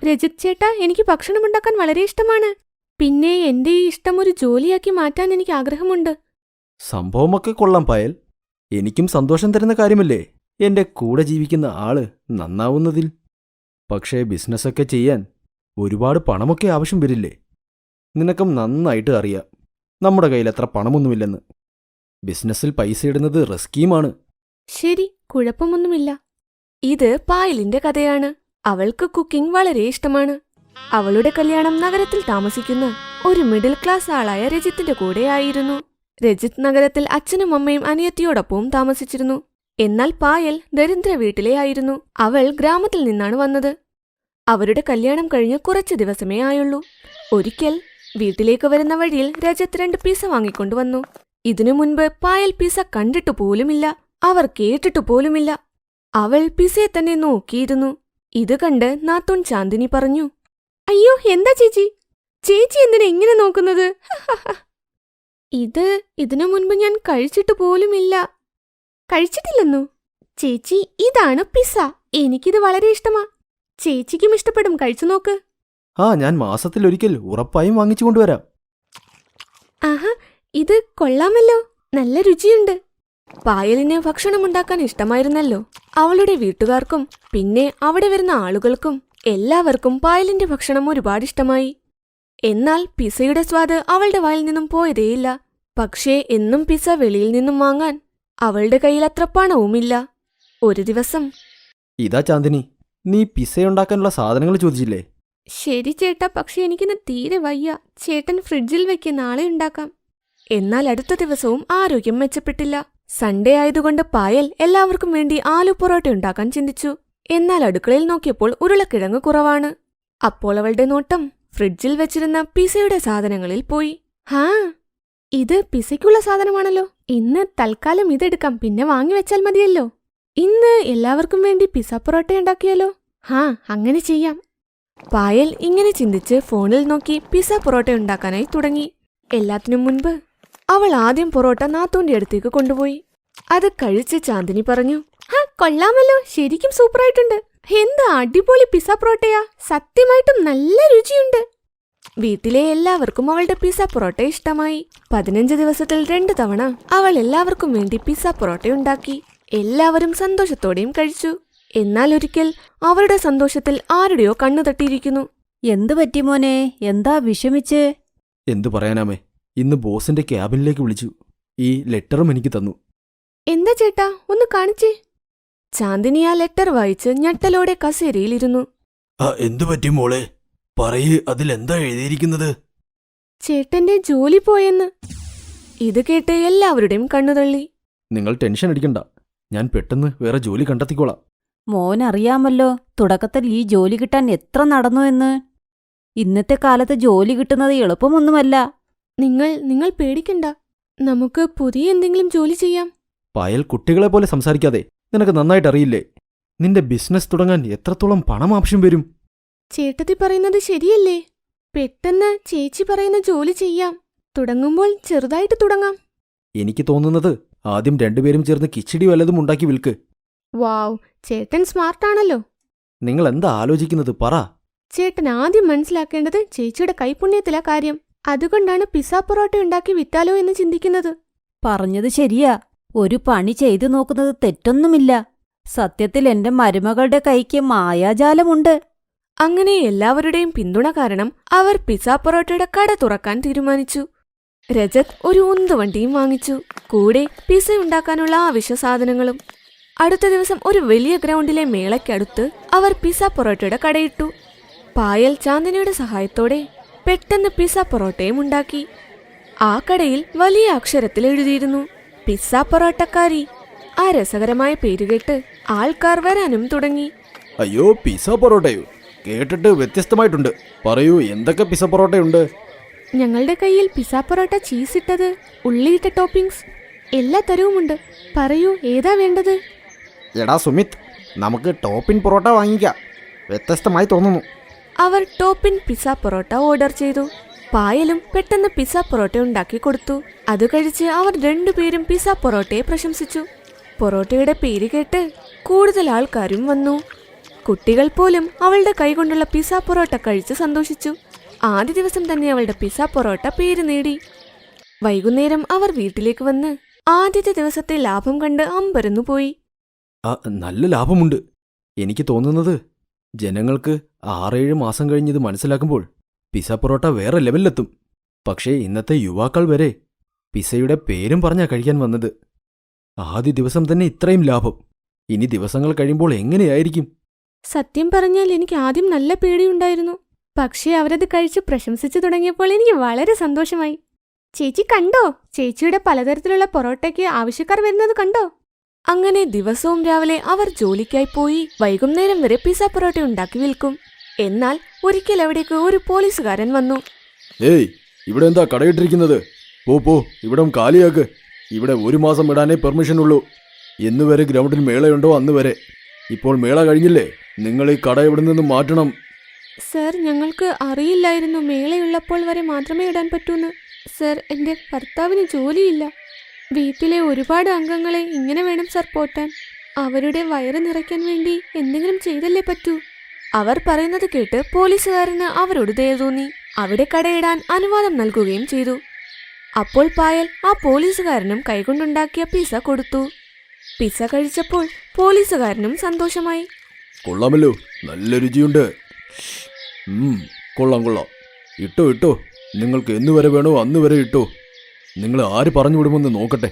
രജിത് ചേട്ടാ, എനിക്ക് ഭക്ഷണമുണ്ടാക്കാൻ വളരെ ഇഷ്ടമാണ്. പിന്നെ എന്റെ ഈ ഇഷ്ടം ഒരു ജോലിയാക്കി മാറ്റാൻ എനിക്ക് ആഗ്രഹമുണ്ട്. സംഭവമൊക്കെ കൊള്ളാം പായൽ. എനിക്കും സന്തോഷം തരുന്ന കാര്യമല്ലേ എന്റെ കൂടെ ജീവിക്കുന്ന ആള് നന്നാവുന്നതിൽ. പക്ഷേ ബിസിനസ്സൊക്കെ ചെയ്യാൻ ഒരുപാട് പണമൊക്കെ ആവശ്യം വരില്ലേ? നിനക്കും നന്നായിട്ട് അറിയാം നമ്മുടെ കയ്യിൽ അത്ര പണമൊന്നുമില്ലെന്ന്. ബിസിനസ്സിൽ പൈസ ഇടുന്നത് റിസ്കിയുമാണ്. ശരി, കുഴപ്പമൊന്നുമില്ല. ഇത് പായലിന്റെ കഥയാണ്. അവൾക്ക് കുക്കിംഗ് വളരെ ഇഷ്ടമാണ്. അവളുടെ കല്യാണം നഗരത്തിൽ താമസിക്കുന്ന ഒരു മിഡിൽ ക്ലാസ് ആളായ രജിത്തിന്റെ കൂടെയായിരുന്നു. രജിത് നഗരത്തിൽ അച്ഛനും അമ്മയും അനിയത്തിയോടൊപ്പവും താമസിച്ചിരുന്നു. എന്നാൽ പായൽ ദരിദ്ര വീട്ടിലെ ആയിരുന്നു. അവൾ ഗ്രാമത്തിൽ നിന്നാണ് വന്നത്. അവരുടെ കല്യാണം കഴിഞ്ഞ് കുറച്ചു ദിവസമേ ആയുള്ളൂ. ഒരിക്കൽ വീട്ടിലേക്ക് വരുന്ന വഴിയിൽ രജത് 2 പിസ്സ വാങ്ങിക്കൊണ്ടുവന്നു. ഇതിനു മുൻപ് പായൽ പിസ്സ കണ്ടിട്ടു പോലുമില്ല, അവർ കേട്ടിട്ടു പോലുമില്ല. അവൾ പിസ്സയെ തന്നെ നോക്കിയിരുന്നു. ഇത് കണ്ട് നാത്തോൺ ചാന്ദിനി പറഞ്ഞു, അയ്യോ, എന്താ ചേച്ചി? ചേച്ചി എന്തിനാ ഇങ്ങനെ നോക്കുന്നത്? ഇതിനു മുൻപ് ഞാൻ കഴിച്ചിട്ടു പോലുമില്ല. കഴിച്ചിട്ടില്ലെന്നോ? ചേച്ചി, ഇതാണ് പിസ്സ. എനിക്കിത് വളരെ ഇഷ്ടമാ. ചേച്ചിക്കും ഇഷ്ടപ്പെടും, കഴിച്ചു നോക്ക്. ഞാൻ മാസത്തിലൊരിക്കൽ ഉറപ്പായും വാങ്ങിച്ചു കൊണ്ടുവരാം. ആഹാ, ഇത് കൊള്ളാമല്ലോ, നല്ല രുചിയുണ്ട്. പായലിന് ഭക്ഷണമുണ്ടാക്കാൻ ഇഷ്ടമായിരുന്നല്ലോ. അവളുടെ വീട്ടുകാർക്കും പിന്നെ അവിടെ വരുന്ന ആളുകൾക്കും എല്ലാവർക്കും പായലിന്റെ ഭക്ഷണം ഒരുപാട് ഇഷ്ടമായി. എന്നാൽ പിസ്സയുടെ സ്വാദ് അവളുടെ വായിൽ നിന്നും പോയതേയില്ല. പക്ഷേ എന്നും പിസ്സ വെളിയിൽ നിന്നും വാങ്ങാൻ അവളുടെ കയ്യിൽ അത്ര പണവുമില്ല. ഒരു ദിവസം, ഇതാ ചാന്ദിനി, നീ പിസ്സയുണ്ടാക്കാനുള്ള സാധനങ്ങൾ ചോദിച്ചില്ലേ? ശരി ചേട്ടാ, പക്ഷെ എനിക്കിന്ന് തീരെ വയ്യ. ചേട്ടൻ ഫ്രിഡ്ജിൽ വെക്ക്, നാളെ ഉണ്ടാക്കാം. എന്നാൽ അടുത്ത ദിവസവും ആരോഗ്യം മെച്ചപ്പെട്ടില്ല. സൺഡേ ആയതുകൊണ്ട് പായൽ എല്ലാവർക്കും വേണ്ടി ആലു പൊറോട്ട ഉണ്ടാക്കാൻ ചിന്തിച്ചു. എന്നാൽ അടുക്കളയിൽ നോക്കിയപ്പോൾ ഉരുളക്കിഴങ്ങ് കുറവാണ്. അപ്പോൾ അവളുടെ നോട്ടം ഫ്രിഡ്ജിൽ വെച്ചിരുന്ന പിസയുടെ സാധനങ്ങളിൽ പോയി. ഇത് പിസയ്ക്കുള്ള സാധനമാണല്ലോ. ഇന്ന് തൽക്കാലം ഇതെടുക്കാം, പിന്നെ വാങ്ങിവെച്ചാൽ മതിയല്ലോ. ഇന്ന് എല്ലാവർക്കും വേണ്ടി പിസ പൊറോട്ട ഉണ്ടാക്കിയാലോ? അങ്ങനെ ചെയ്യാം. പായൽ ഇങ്ങനെ ചിന്തിച്ച് ഫോണിൽ നോക്കി പിസ പൊറോട്ട ഉണ്ടാക്കാനായി തുടങ്ങി. എല്ലാത്തിനും മുൻപ് അവൾ ആദ്യം പൊറോട്ട നാത്തൂന്റെ അടുത്തേക്ക് കൊണ്ടുപോയി. അത് കഴിച്ച് ചാന്ദിനി പറഞ്ഞു, കൊള്ളാമല്ലോ, ശരിക്കും സൂപ്പറായിട്ടുണ്ട്. എന്താ അടിപൊളി പിസ പൊറോട്ടയാ, സത്യമായിട്ടും നല്ല രുചിയുണ്ട്. വീട്ടിലെ എല്ലാവർക്കും അവളുടെ പിസ പൊറോട്ട ഇഷ്ടമായി. 15 ദിവസത്തിൽ 2 തവണ അവൾ എല്ലാവർക്കും വേണ്ടി പിസ പൊറോട്ട ഉണ്ടാക്കി. എല്ലാവരും സന്തോഷത്തോടെയും കഴിച്ചു. എന്നാൽ ഒരിക്കൽ അവരുടെ സന്തോഷത്തിൽ ആരുടെയോ കണ്ണു തട്ടിയിരിക്കുന്നു. എന്തു പറ്റി മോനെ, എന്താ വിഷമിച്ച്? എന്തു പറയാനാമേ, ഇന്ന് ബോസിന്റെ ക്യാബിനിലേക്ക് വിളിച്ചു. ഈ ലെറ്ററും എനിക്ക് തന്നു. എന്താ ചേട്ടാ, ഒന്ന് കാണിച്ചേ. ചാന്ദിനി ആ ലെറ്റർ വായിച്ച് ഞെട്ടലോടെ കസേരയിലിരുന്നു. എന്തു പറ്റി മോളെ, പറയ്, അതിലെന്താ എഴുതിയിരിക്കുന്നത്? ചേട്ടന്റെ ജോലി പോയെന്ന്. ഇത് കേട്ട് എല്ലാവരുടെയും കണ്ണുതള്ളി. നിങ്ങൾ ടെൻഷൻ അടിക്കണ്ട, ഞാൻ പെട്ടെന്ന് വേറെ ജോലി കണ്ടെത്തിക്കോളാം. മോനറിയാമല്ലോ തുടക്കത്തിൽ ഈ ജോലി കിട്ടാൻ എത്ര നടന്നു എന്ന്. ഇന്നത്തെ കാലത്ത് ജോലി കിട്ടുന്നത് എളുപ്പമൊന്നുമല്ല. നിങ്ങൾ പേടിക്കണ്ട, നമുക്ക് പുതിയ എന്തെങ്കിലും ജോലി ചെയ്യാം. പായൽ, കുട്ടികളെ പോലെ സംസാരിക്കാതെ. നിനക്ക് നന്നായിട്ട് അറിയില്ലേ നിന്റെ ബിസിനസ് തുടങ്ങാൻ എത്രത്തോളം പണം ആവശ്യം വരും? ചേട്ടത്തി പറയുന്നത് ശരിയല്ലേ? പെട്ടെന്ന് ചേച്ചി പറയുന്ന ജോലി ചെയ്യാം. തുടങ്ങുമ്പോൾ ചെറുതായിട്ട് തുടങ്ങാം. എനിക്ക് തോന്നുന്നത് ആദ്യം 2 പേരും ചേർന്ന് കിച്ചടി വല്ലതും ഉണ്ടാക്കി വിൽക്ക്. വാവ്, ചേട്ടൻ സ്മാർട്ടാണല്ലോ. നിങ്ങൾ എന്താ ആലോചിക്കുന്നത്, പറ. ചേട്ടൻ ആദ്യം മനസ്സിലാക്കേണ്ടത് ചേച്ചിയുടെ കൈപുണ്യത്തിലാ കാര്യം. അതുകൊണ്ടാണ് പിസ്സ പൊറോട്ട ഉണ്ടാക്കി വിറ്റാലോ എന്ന് ചിന്തിക്കുന്നത്. പറഞ്ഞത് ശരിയാ. ഒരു പണി ചെയ്തു നോക്കുന്നത് തെറ്റൊന്നുമില്ല. സത്യത്തിൽ എന്റെ മരുമകളുടെ കൈക്ക് മായാജാലമുണ്ട്. അങ്ങനെ എല്ലാവരുടെയും പിന്തുണ കാരണം അവർ പിസ്സ പൊറോട്ടയുടെ കട തുറക്കാൻ തീരുമാനിച്ചു. രജത് ഒരു ഉന്തുവണ്ടിയും വാങ്ങിച്ചു, കൂടെ പിസ്സ ഉണ്ടാക്കാനുള്ള ആവശ്യ സാധനങ്ങളും. അടുത്ത ദിവസം ഒരു വലിയ ഗ്രൗണ്ടിലെ മേളയ്ക്കടുത്ത് അവർ പിസ്സ പൊറോട്ടയുടെ കടയിട്ടു. പായൽ ചാന്ദിനിയുടെ സഹായത്തോടെ പെട്ടെന്ന് പിസ്സ പൊറോട്ടയും ഉണ്ടാക്കി. ആ കടയിൽ വലിയ അക്ഷരത്തിൽ എഴുതിയിരുന്നു, പിസ്സ പൊറോട്ടക്കാരി. ആ രസകരമായ പേരുകേട്ട് ആൾക്കാർ വരാനും തുടങ്ങി. അയ്യോ, പിസ്സ പൊറോട്ടയോ? കേട്ടിട്ട് വ്യത്യസ്തമായിട്ടുണ്ട്. പറയൂ, എന്തൊക്കെ പിസ്സ പൊറോട്ടയുണ്ട്? ഞങ്ങളുടെ കയ്യിൽ പിസ്സ പൊറോട്ട, ചീസിട്ടത്, ഉള്ളിയിട്ട ടോപ്പിംഗ്സ്, എല്ലാ തരവുമുണ്ട്. പറയൂ, ഏതാ വേണ്ടത്? എടാ സുമിത്, നമുക്ക് ടോപ്പിൻ പൊറോട്ട വാങ്ങിക്കാം, വ്യത്യസ്തമായി തോന്നുന്നു. അവർ ടോപ്പിൻ പിസ്സ പൊറോട്ട ഓർഡർ ചെയ്തു. പായലും പെട്ടെന്ന് പിസ്സ പൊറോട്ട ഉണ്ടാക്കി കൊടുത്തു. അത് കഴിച്ച് അവർ 2 പേരും പിസ്സ പൊറോട്ടയെ പ്രശംസിച്ചു. പൊറോട്ടയുടെ പേര് കേട്ട് കൂടുതൽ ആൾക്കാരും വന്നു. കുട്ടികൾ പോലും അവളുടെ കൈകൊണ്ടുള്ള പിസ്സ പൊറോട്ട കഴിച്ച് സന്തോഷിച്ചു. ആദ്യ ദിവസം തന്നെ അവളുടെ പിസ്സ പൊറോട്ട പേര് നേടി. വൈകുന്നേരം അവർ വീട്ടിലേക്ക് വന്ന് ആദ്യത്തെ ദിവസത്തെ ലാഭം കണ്ട് അമ്പരന്നു പോയി. നല്ല ലാഭമുണ്ട്. എനിക്ക് തോന്നുന്നത് ജനങ്ങൾക്ക് 6-7 മാസം കഴിഞ്ഞത് മനസ്സിലാക്കുമ്പോൾ പിസ്സ പൊറോട്ട വേറെ ലെവലിലെത്തും. പക്ഷേ ഇന്നത്തെ യുവാക്കൾ വരെ പിസ്സയുടെ പേരും പറഞ്ഞാ കഴിക്കാൻ വന്നത്. ആദ്യ ദിവസം തന്നെ ഇത്രയും ലാഭം. ഇനി ദിവസങ്ങൾ കഴിയുമ്പോൾ എങ്ങനെയായിരിക്കും? സത്യം പറഞ്ഞാൽ എനിക്ക് ആദ്യം നല്ല പേടിയുണ്ടായിരുന്നു. പക്ഷേ അവരത് കഴിച്ച് പ്രശംസിച്ചു തുടങ്ങിയപ്പോൾ എനിക്ക് വളരെ സന്തോഷമായി. ചേച്ചി കണ്ടോ, ചേച്ചിയുടെ പലതരത്തിലുള്ള പൊറോട്ടയ്ക്ക് ആവശ്യക്കാർ വരുന്നത് കണ്ടോ? അങ്ങനെ ദിവസവും രാവിലെ അവർ ജോലിക്കായി പോയി വൈകുന്നേരം വരെ പിസ്സ പൊറോട്ട ഉണ്ടാക്കി വിൽക്കും. എന്നാൽ ഒരിക്കൽ അവിടേക്ക് ഒരു പോലീസുകാരൻ വന്നു. ഏയ്, ഇവിടെ എന്താ കടയിട്ടിരിക്കുന്നത്? പോ, ഇവിടം കാലിയാക്ക്. ഇവിടെ 1 മാസം ഇടാനേ പെർമിഷൻ ഉള്ളൂ. എന്നുവരെ ഗ്രൗണ്ടിൽ മേളയുണ്ടോ അന്ന് വരെ. ഇപ്പോൾ മേള കഴിഞ്ഞില്ലേ, നിങ്ങൾ ഈ കട ഇവിടെ നിന്ന് മാറ്റണം. സർ, ഞങ്ങൾക്ക് അറിയില്ലായിരുന്നു മേളയുള്ളപ്പോൾ വരെ മാത്രമേ ഇടാൻ പറ്റൂന്ന്. സർ, എൻ്റെ ഭർത്താവിന് ജോലിയില്ല. വീട്ടിലെ ഒരുപാട് അംഗങ്ങളെ ഇങ്ങനെ വേണം സർ പോറ്റാൻ. അവരുടെ വയറ് നിറയ്ക്കാൻ വേണ്ടി എന്തെങ്കിലും ചെയ്തല്ലേ പറ്റൂ. അവർ പറയുന്നത് കേട്ട് പോലീസുകാരന് അവരോട് ദയ തോന്നി. അവിടെ കടയിടാൻ അനുവാദം നൽകുകയും ചെയ്തു. അപ്പോൾ പായൽ ആ പോലീസുകാരനും കൈകൊണ്ടുണ്ടാക്കിയ പിസ്സ കൊടുത്തു. പിസ്സ കഴിച്ചപ്പോൾ പോലീസുകാരനും സന്തോഷമായി. കൊള്ളാമല്ലോ, നല്ല രുചിയുണ്ട്. കൊള്ളാം. ഇട്ടോ. നിങ്ങൾക്ക് എന്നുവരെ വേണോ അന്ന് വരെ ഇട്ടോ. നിങ്ങൾ ആര് പറഞ്ഞു വിടുമെന്ന് നോക്കട്ടെ.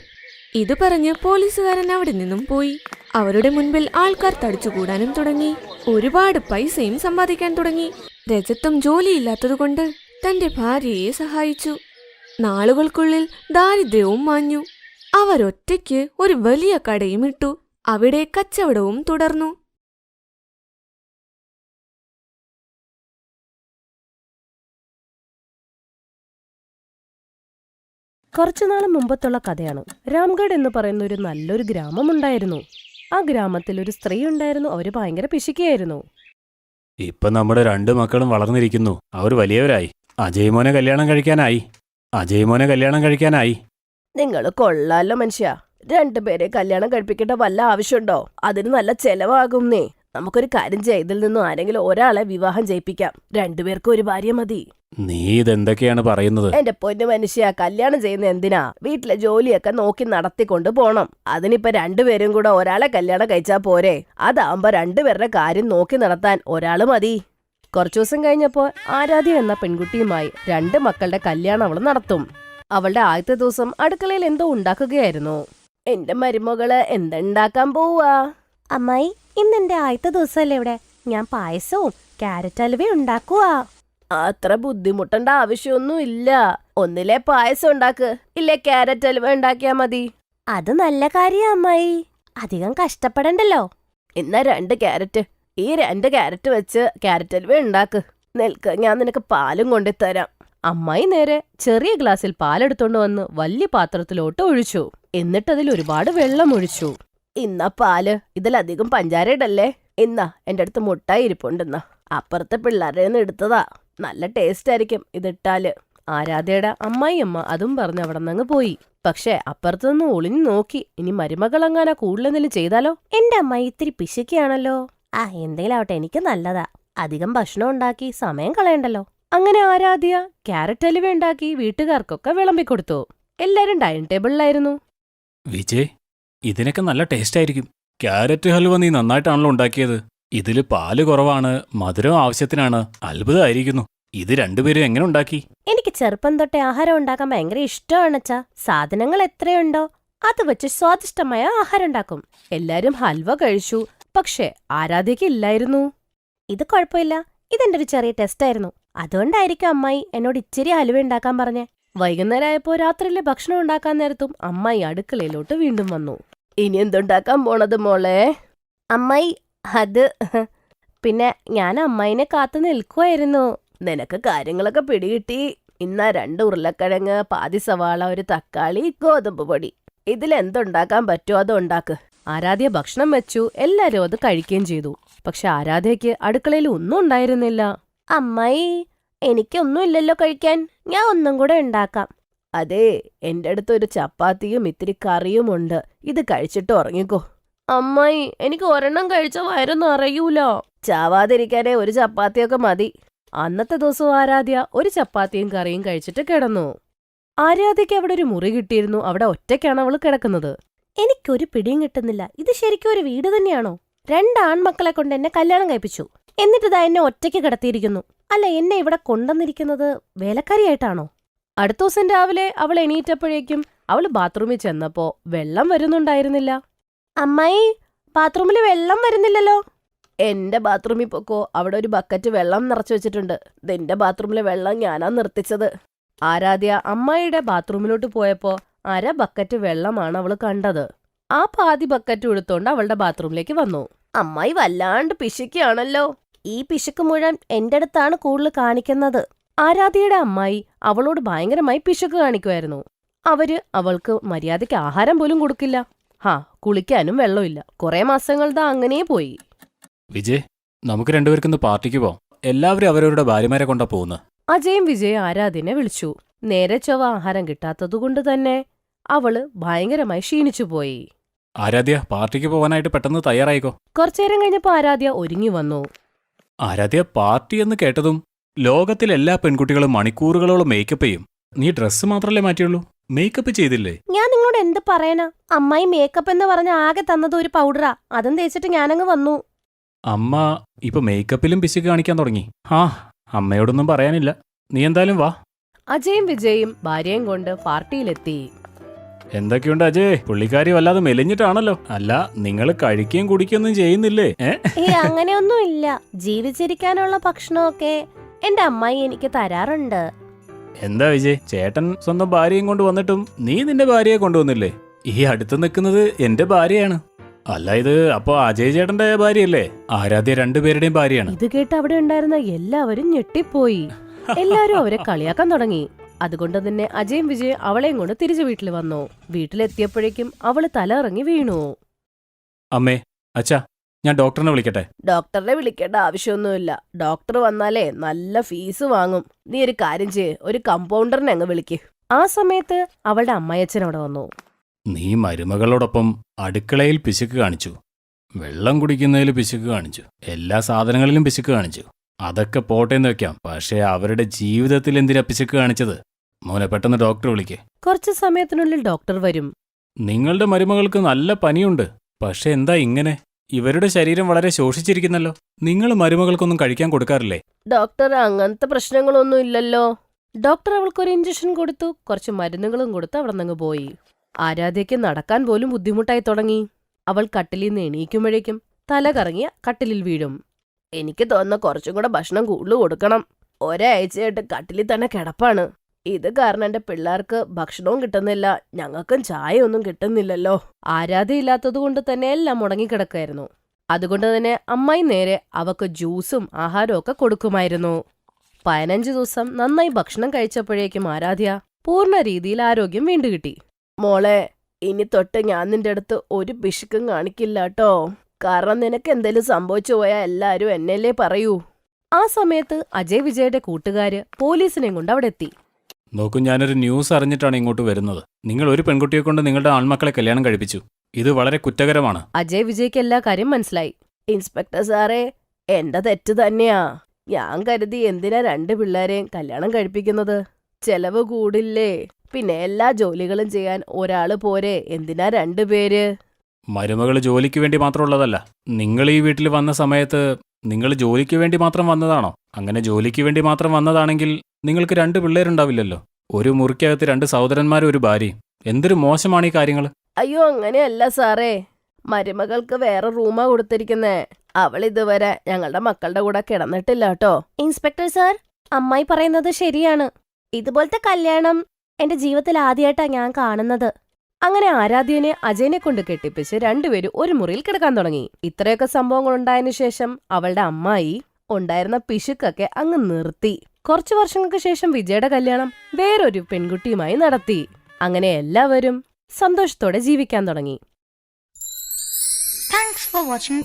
ഇത് പറഞ്ഞ് പോലീസുകാരൻ അവിടെ നിന്നും പോയി. അവരുടെ മുൻപിൽ ആൾക്കാർ തടിച്ചുകൂടാനും തുടങ്ങി. ഒരുപാട് പൈസയും സമ്പാദിക്കാൻ തുടങ്ങി. രജത്തും ജോലിയില്ലാത്തതുകൊണ്ട് തന്റെ ഭാര്യയെ സഹായിച്ചു. നാളുകൾക്കുള്ളിൽ ദാരിദ്ര്യവും മാഞ്ഞു. അവരൊറ്റയ്ക്ക് ഒരു വലിയ കടയും ഇട്ടു. അവിടെ കച്ചവടവും തുടർന്നു. കുറച്ചുനാൾ മുമ്പത്തുള്ള കഥയാണ്. രാംഗഡ് എന്ന് പറയുന്ന ഒരു നല്ലൊരു ഗ്രാമമുണ്ടായിരുന്നു. ആ ഗ്രാമത്തിൽ ഒരു സ്ത്രീ ഉണ്ടായിരുന്നു. അവര് ഭയങ്കര പിശുക്കിയായിരുന്നു. ഇപ്പൊ നമ്മുടെ 2 മക്കളും വളർന്നിരിക്കുന്നു. അവർ വലിയവരായി. അജയ് മോനെ കല്യാണം കഴിക്കാനായി. നിങ്ങൾ കൊള്ളാലോ മനുഷ്യ. 2 പേരെ കല്യാണം കഴിപ്പിക്കേണ്ട വല്ല ആവശ്യമുണ്ടോ? അതിന് നല്ല ചെലവാകുന്നേ. നമുക്കൊരു കാര്യം ചെയ്തിൽ നിന്നും ആരെങ്കിലും ഒരാളെ വിവാഹം ചെയ്യിപ്പിക്കാം. 2 പേർക്കും ഒരു ഭാര്യ മതി. നീ ഇതെന്തൊക്കെയാണ് പറയുന്നത്? എന്റെ പൊന്നു മനുഷ്യ, കല്യാണം ചെയ്യുന്ന എന്തിനാ? വീട്ടിലെ ജോലിയൊക്കെ നോക്കി നടത്തിക്കൊണ്ട് പോണം. അതിനിപ്പോ 2 പേരും കൂടെ ഒരാളെ കല്യാണം കഴിച്ചാ പോരെ? അതാവുമ്പോ 2 പേരുടെ കാര്യം നോക്കി നടത്താൻ ഒരാള് മതി. കുറച്ചു ദിവസം കഴിഞ്ഞപ്പോ ആരാധ്യ എന്ന പെൺകുട്ടിയുമായി 2 മക്കളുടെ കല്യാണം അവൾ നടത്തും. അവളുടെ ആദ്യത്തെ ദിവസം അടുക്കളയിൽ എന്തോ ഉണ്ടാക്കുകയായിരുന്നു. എന്റെ മരുമകള് എന്തുണ്ടാക്കാൻ പോവാ? അമ്മായി, ഇന്നെന്റെ ആദ്യത്തെ ദിവസമല്ലേ ഇവിടെ. ഞാൻ പായസവും ക്യാരറ്റ് ഹൽവയും ഉണ്ടാക്കുവാ. അത്ര ബുദ്ധിമുട്ടേണ്ട ആവശ്യമൊന്നും ഇല്ല. ഒന്നിലെ പായസം ഉണ്ടാക്ക്, ഇല്ലേ ക്യാരറ്റ് ഹൽവ ഉണ്ടാക്കിയാ മതി. അത് നല്ല കാര്യാ അമ്മായി, അധികം കഷ്ടപ്പെടണ്ടല്ലോ. എന്നാ 2 ക്യാരറ്റ്, ഈ 2 ക്യാരറ്റ് വെച്ച് ക്യാരറ്റ് ഹൽവ ഉണ്ടാക്ക്. നിൽക്ക്, ഞാൻ നിനക്ക് പാലും കൊണ്ടുതരാം. അമ്മായി നേരെ ചെറിയ ഗ്ലാസ്സിൽ പാലെടുത്തോണ്ട് വന്ന് വലിയ പാത്രത്തിലോട്ട് ഒഴിച്ചു. എന്നിട്ടതിൽ ഒരുപാട് വെള്ളം ഒഴിച്ചു. ഇന്നാ പാല്, ഇതിലധികം പഞ്ചാര ഇടല്ലേ. ഇന്നാ എന്റെ അടുത്ത് മുട്ടായി ഇരിപ്പുണ്ടെന്നാ, അപ്പുറത്തെ പിള്ളേരുടെ നിന്ന് എടുത്തതാ. നല്ല ടേസ്റ്റ് ആയിരിക്കും ഇതിട്ടാല്. ആരാധ്യയുടെ അമ്മായിയമ്മ അതും പറഞ്ഞ് അവിടെ നിന്ന് പോയി. പക്ഷെ അപ്പുറത്തുനിന്ന് ഒളിഞ്ഞു നോക്കി. ഇനി മരുമകളെങ്ങാനാ കൂടുതലെന്തെങ്കിലും ചെയ്താലോ? എന്റെ അമ്മായി ഇത്തിരി പിശുക്കിയാണല്ലോ. എന്തെങ്കിലും ആവട്ടെ, എനിക്ക് നല്ലതാ. അധികം ഭക്ഷണം ഉണ്ടാക്കി സമയം കളയണ്ടല്ലോ. അങ്ങനെ ആരാധ്യ ക്യാരറ്റ് ഹൽവ ഉണ്ടാക്കി വീട്ടുകാർക്കൊക്കെ വിളമ്പിക്കൊടുത്തു. എല്ലാരും ഡൈനിങ് ടേബിളിലായിരുന്നു. വിജയ്, ഇതിനൊക്കെ നല്ല ടേസ്റ്റ് ആയിരിക്കും. ക്യാരറ്റ് ഹൽവ നീ നന്നായിട്ടാണല്ലോ ഉണ്ടാക്കിയത്. ഇതില് പാല് കുറവാണ്, മധുരം ആവശ്യത്തിനാണ്. അത്ഭുതമായിരിക്കുന്നു. ഇത് 2 പേരും എങ്ങനെ ഉണ്ടാക്കി? എനിക്ക് ചെറുപ്പം തൊട്ടേ ആഹാരം ഉണ്ടാക്കാൻ ഭയങ്കര ഇഷ്ടമാണച്ചാ. സാധനങ്ങൾ എത്രയുണ്ടോ അത് വെച്ച് സ്വാദിഷ്ടമായ ആഹാരം ഉണ്ടാക്കും. എല്ലാരും ഹൽവ കഴിച്ചു. പക്ഷെ ആരാധ്യക്ക് ഇല്ലായിരുന്നു. ഇത് കുഴപ്പമില്ല, ഇതെന്റെ ഒരു ചെറിയ ടെസ്റ്റ് ആയിരുന്നു. അതുകൊണ്ടായിരിക്കും അമ്മായി എന്നോട് ഇച്ചിരി ഹൽവ ഉണ്ടാക്കാൻ പറഞ്ഞേ. വൈകുന്നേരമായപ്പോ രാത്രിയിലെ ഭക്ഷണം ഉണ്ടാക്കാൻ നേരത്തും അമ്മായി അടുക്കളയിലോട്ട് വീണ്ടും വന്നു. ഇനി എന്തുണ്ടാക്കാൻ പോണത് മോളെ? അമ്മായി, അത് പിന്നെ ഞാൻ അമ്മായിനെ കാത്തു നിൽക്കുമായിരുന്നു. നിനക്ക് കാര്യങ്ങളൊക്കെ പിടികിട്ടി. ഇന്നാ 2 ഉരുളക്കിഴങ്ങ്, പാതി സവാള, ഒരു തക്കാളി, ഗോതമ്പ് പൊടി. ഇതിലെന്തുണ്ടാക്കാൻ പറ്റുമോ അത് ഉണ്ടാക്ക്. ആരാധ്യ ഭക്ഷണം വെച്ചു. എല്ലാരും അത് കഴിക്കുകയും ചെയ്തു. പക്ഷെ ആരാധ്യക്ക് അടുക്കളയിൽ ഒന്നും ഉണ്ടായിരുന്നില്ല. അമ്മായി, എനിക്കൊന്നും ഇല്ലല്ലോ കഴിക്കാൻ. ഞാൻ ഒന്നും കൂടെ ഉണ്ടാക്കാം. അതെ, എന്റെ അടുത്ത് ഒരു ചപ്പാത്തിയും ഇത്തിരി കറിയും ഉണ്ട്. ഇത് കഴിച്ചിട്ട് ഉറങ്ങിക്കോ. അമ്മായി എനിക്ക് ഒരെണ്ണം കഴിച്ച വയറൊന്നും അറിയൂലോ. ചാവാതിരിക്കാനേ ഒരു ചപ്പാത്തിയൊക്കെ മതി. അന്നത്തെ ദിവസം ആരാധ്യ ഒരു ചപ്പാത്തിയും കറിയും കഴിച്ചിട്ട് കിടന്നു. ആരാധ്യയ്ക്ക് അവിടെ ഒരു മുറി കിട്ടിയിരുന്നു. അവിടെ ഒറ്റയ്ക്കാണ് അവൾ കിടക്കുന്നത്. എനിക്കൊരു പിടിയും കിട്ടുന്നില്ല. ഇത് ശരിക്കും ഒരു വീട് തന്നെയാണോ? 2 ആൺമക്കളെ കൊണ്ട് എന്നെ കല്യാണം കഴിപ്പിച്ചു. എന്നിട്ടിതാ എന്നെ ഒറ്റയ്ക്ക് കിടത്തിയിരിക്കുന്നു. അല്ല, എന്നെ ഇവിടെ കൊണ്ടുവന്നിരിക്കുന്നത് വേലക്കാരിയായിട്ടാണോ? അടുത്ത ദിവസം രാവിലെ അവൾ എണീറ്റപ്പോഴേക്കും അവൾ ബാത്റൂമിൽ ചെന്നപ്പോ വെള്ളം വരുന്നുണ്ടായിരുന്നില്ല. അമ്മായി, ബാത്റൂമിൽ വെള്ളം വരുന്നില്ലല്ലോ. എന്റെ ബാത്റൂമിൽ പൊക്കോ, അവിടെ ഒരു ബക്കറ്റ് വെള്ളം നിറച്ചു വെച്ചിട്ടുണ്ട്. നിന്റെ ബാത്റൂമിലെ വെള്ളം ഞാനാ നിർത്തിച്ചത്. ആരാധ്യ അമ്മായിയുടെ ബാത്റൂമിലോട്ട് പോയപ്പോ ബക്കറ്റ് വെള്ളമാണ് അവള് കണ്ടത്. ആ പാതി ബക്കറ്റ് എടുത്തോണ്ട് അവളുടെ ബാത്റൂമിലേക്ക് വന്നു. അമ്മായി വല്ലാണ്ട് പിശുക്കാണല്ലോ. ഈ പിശുക്ക് മുഴുവൻ എന്റെ അടുത്താണ് കൂടുതൽ കാണിക്കുന്നത്. ആരാധ്യയുടെ അമ്മായി അവളോട് ഭയങ്കരമായി പിശുക്ക് കാണിക്കുമായിരുന്നു. അവൾക്ക് മര്യാദയ്ക്ക് ആഹാരം പോലും കൊടുക്കില്ല. കുളിക്കാനും വെള്ളമില്ല. കുറെ മാസങ്ങൾ അങ്ങനെ പോയി. വിജയ്, നമുക്ക് രണ്ടുപേർക്കൊന്ന് പാർട്ടിക്ക് പോവാം. എല്ലാവരും അവരവരുടെ ഭാര്യമാരെ കൊണ്ടാ പോകുന്നത്. അജയും വിജയ് ആരാധ്യനെ വിളിച്ചു. നേരെ ചൊവ്വ ആഹാരം കിട്ടാത്തതുകൊണ്ട് തന്നെ അവള് ഭയങ്കരമായി ക്ഷീണിച്ചുപോയി. ആരാധ്യ, പാർട്ടിക്ക് പോകാനായിട്ട് പെട്ടെന്ന് തയ്യാറായിക്കോ. കുറച്ചേരം കഴിഞ്ഞപ്പോ ആരാധ്യ ഒരുങ്ങി വന്നു. ആരാധ്യ, പാർട്ടി എന്ന് കേട്ടതും ലോകത്തിലെ എല്ലാ പെൺകുട്ടികളും മണിക്കൂറുകളോളം മേക്കപ്പ് ചെയ്യും. നീ ഡ്രസ്സ് മാത്രല്ലേ മാറ്റിയുള്ളൂ, മേക്കപ്പ് ചെയ്തില്ലേ? ഞാൻ നിങ്ങളോട് എന്ത് പറയാനാ? അമ്മായി മേക്കപ്പ് എന്ന് പറഞ്ഞ ആകെ തന്നത് ഒരു പൗഡറാ. അതും തേച്ചിട്ട് ഞാനങ്ങ് വന്നു. അമ്മ ഇപ്പൊ മേക്കപ്പിലും പിശുക്ക് കാണിക്കാൻ തുടങ്ങി. അമ്മയോടൊന്നും പറയാനില്ല. നീ എന്തായാലും വാ. അജയും വിജയും ഭാര്യയും കൊണ്ട് പാർട്ടിയിലെത്തി. എന്തൊക്കെയുണ്ട് അജയ്? പുള്ളിക്കാരി വല്ലാതെ മെലിഞ്ഞിട്ടാണല്ലോ. അല്ല, നിങ്ങൾ കഴിക്കുകയും കുടിക്കുകയൊന്നും ചെയ്യുന്നില്ലേ? അങ്ങനെയൊന്നും ഇല്ല. ജീവിച്ചിരിക്കാനുള്ള ഭക്ഷണമൊക്കെ എന്റെ അമ്മായി എനിക്ക് തരാറുണ്ട്. എന്താ വിജയ്, ചേട്ടൻ സ്വന്തം ഭാര്യയും കൊണ്ട് വന്നിട്ടും നീ നിന്റെ ഭാര്യയെ കൊണ്ടുവന്നില്ലേ? ഈ അടുത്ത് നിൽക്കുന്നത് എന്റെ ഭാര്യയാണ്. അല്ല, ഇത് അപ്പോ അജയ് ചേട്ടന്റെ ഭാര്യയല്ലേ? ആരാധ്യ രണ്ടുപേരുടെയും ഭാര്യയാണ്. ഇത് കേട്ട് അവിടെ ഉണ്ടായിരുന്ന എല്ലാവരും ഞെട്ടിപ്പോയി. എല്ലാരും അവരെ കളിയാക്കാൻ തുടങ്ങി. അതുകൊണ്ട് തന്നെ അജയും വിജയും അവളെയും കൊണ്ട് തിരിച്ചു വീട്ടിൽ വന്നു. വീട്ടിലെത്തിയപ്പോഴേക്കും അവള് തല ഇറങ്ങി വീണു. അമ്മേ, അച്ഛാ, ഞാൻ ഡോക്ടറിനെ വിളിക്കട്ടെ? ഡോക്ടറിനെ വിളിക്കേണ്ട ആവശ്യമൊന്നുമില്ല. ഡോക്ടർ വന്നാലേ നല്ല ഫീസ് വാങ്ങും. നീ ഒരു കാര്യം ചെയ്യ്, ഒരു കമ്പൗണ്ടറിനെ അങ്ങ് വിളിക്ക്. ആ സമയത്ത് അവളുടെ അമ്മയച്ഛൻ അവിടെ വന്നു. നീ മരുമകളോടൊപ്പം അടുക്കളയിൽ പിശുക്ക് കാണിച്ചു, വെള്ളം കുടിക്കുന്നതിൽ പിശുക്ക് കാണിച്ചു, എല്ലാ സാധനങ്ങളിലും പിശുക്ക് കാണിച്ചു. അതൊക്കെ പോട്ടേന്ന് വെക്കാം, പക്ഷേ അവരുടെ ജീവിതത്തിൽ എന്തിനാ പിശുക്ക് കാണിച്ചത്? മോനെ, പെട്ടെന്ന് ഡോക്ടറെ വിളിക്കേ. കുറച്ചു സമയത്തിനുള്ളിൽ ഡോക്ടർ വരും. നിങ്ങളുടെ മരുമകൾക്ക് നല്ല പനിയുണ്ട്. പക്ഷെ എന്താ ഇങ്ങനെ? ഇവരുടെ ശരീരം വളരെ ശോഷിച്ചിരിക്കുന്നല്ലോ. നിങ്ങൾ മരുമകൾക്കൊന്നും കഴിക്കാൻ കൊടുക്കാറില്ലേ? ഡോക്ടർ, അങ്ങനത്തെ പ്രശ്നങ്ങളൊന്നും ഇല്ലല്ലോ. ഡോക്ടർ അവൾക്കൊരു ഇഞ്ചക്ഷൻ കൊടുത്തു, കുറച്ച് മരുന്നുകളും കൊടുത്ത് അവിടെ നിന്ന് പോയി. ആരാധ്യയ്ക്ക് നടക്കാൻ പോലും ബുദ്ധിമുട്ടായി തുടങ്ങി. അവൾ കട്ടിലിൽ നിന്ന് എണീക്കുമ്പോഴേക്കും തല കറങ്ങിയ കട്ടിലിൽ വീഴും. എനിക്ക് തോന്നുന്ന കുറച്ചും കൂടെ ഭക്ഷണം കൂടുതൽ കൊടുക്കണം. ഒരാഴ്ചയായിട്ട് കട്ടിലിൽ തന്നെ കിടപ്പാണ്. ഇത് കാരണം എന്റെ പിള്ളേർക്ക് ഭക്ഷണവും കിട്ടുന്നില്ല, ഞങ്ങൾക്കും ചായ ഒന്നും കിട്ടുന്നില്ലല്ലോ. ആരാധ്യയില്ലാത്തത് കൊണ്ട് തന്നെ എല്ലാം മുടങ്ങിക്കിടക്കായിരുന്നു. അതുകൊണ്ട് തന്നെ അമ്മായി നേരെ അവക്ക് ജ്യൂസും ആഹാരവും ഒക്കെ കൊടുക്കുമായിരുന്നു. 15 ദിവസം നന്നായി ഭക്ഷണം കഴിച്ചപ്പോഴേക്കും ആരാധ്യ പൂർണ്ണ രീതിയിൽ ആരോഗ്യം വീണ്ടു കിട്ടി. മോളെ, ഇനി തൊട്ട് ഞാൻ നിന്റെ അടുത്ത് ഒരു പിശുക്കും കാണിക്കില്ല കേട്ടോ. കാരണം നിനക്ക് എന്തേലും സംഭവിച്ചു പോയാൽ എല്ലാരും എന്നല്ലേ പറയൂ. ആ സമയത്ത് അജയ് വിജയുടെ കൂട്ടുകാര് പോലീസിനെയും കൊണ്ട് അവിടെ എത്തി. നോക്കൂ, ഞാനൊരു ന്യൂസ് അറിഞ്ഞിട്ടാണ് ഇങ്ങോട്ട് വരുന്നത്. നിങ്ങൾ ഒരു പെൺകുട്ടിയെ കൊണ്ട് നിങ്ങളുടെ ആൺമക്കളെ കല്യാണം കഴിപ്പിച്ചു. ഇത് വളരെ കുറ്റകരമാണ്. അജയ് വിജയ്ക്ക് എല്ലാ കാര്യം മനസ്സിലായി. ഇൻസ്പെക്ടർ സാറേ, എന്റെ തെറ്റ് തന്നെയാ. ഞാൻ കരുതി എന്തിനാ 2 പിള്ളേരെയും കല്യാണം കഴിപ്പിക്കുന്നത്? ചെലവ് കൂടില്ലേ? പിന്നെ എല്ലാ ജോലികളും ചെയ്യാൻ ഒരാള് പോരെ, എന്തിനാ 2 പേര്? മരുമകൾ ജോലിക്ക് വേണ്ടി മാത്രമുള്ളതല്ല. നിങ്ങൾ ഈ വീട്ടിൽ വന്ന സമയത്ത് നിങ്ങൾ ജോലിക്ക് വേണ്ടി മാത്രം വന്നതാണോ? അങ്ങനെ ജോലിക്ക് വേണ്ടി മാത്രം വന്നതാണെങ്കിൽ നിങ്ങൾക്ക് 2 പിള്ളേരുണ്ടാവില്ലല്ലോ. ഒരു മുറിക്കകത്ത് 2 സഹോദരന്മാരും ഒരു ഭാര്യയും. എന്തൊരു മോശമാണ് ഈ കാര്യങ്ങൾ. അയ്യോ, അങ്ങനെയല്ല സാറേ. മരുമകൾക്ക് വേറെ റൂമാ കൊടുത്തിരിക്കുന്നേ. അവൾ ഇതുവരെ ഞങ്ങളുടെ മക്കളുടെ കൂടെ കിടന്നിട്ടില്ല കേട്ടോ. ഇൻസ്പെക്ടർ സാർ, അമ്മായി പറയുന്നത് ശരിയാണ്. ഇതുപോലത്തെ കല്യാണം എന്റെ ജീവിതത്തിൽ ആദ്യമായിട്ടാ ഞാൻ കാണുന്നത്. അങ്ങനെ ആരാധ്യനെ അജയനെ കൊണ്ട് കെട്ടിപ്പിച്ച് 2 പേരും ഒരു മുറിയിൽ കിടക്കാൻ തുടങ്ങി. ഇത്രയൊക്കെ സംഭവങ്ങൾ ഉണ്ടായതിനു ശേഷം അവളുടെ അമ്മായി ഉണ്ടായിരുന്ന പിശുക്കൊക്കെ അങ്ങ് നിർത്തി. കുറച്ചു വർഷങ്ങൾക്ക് ശേഷം വിജയുടെ കല്യാണം വേറൊരു പെൺകുട്ടിയുമായി നടത്തി. അങ്ങനെ എല്ലാവരും സന്തോഷത്തോടെ ജീവിക്കാൻ തുടങ്ങി. Thanks for watching.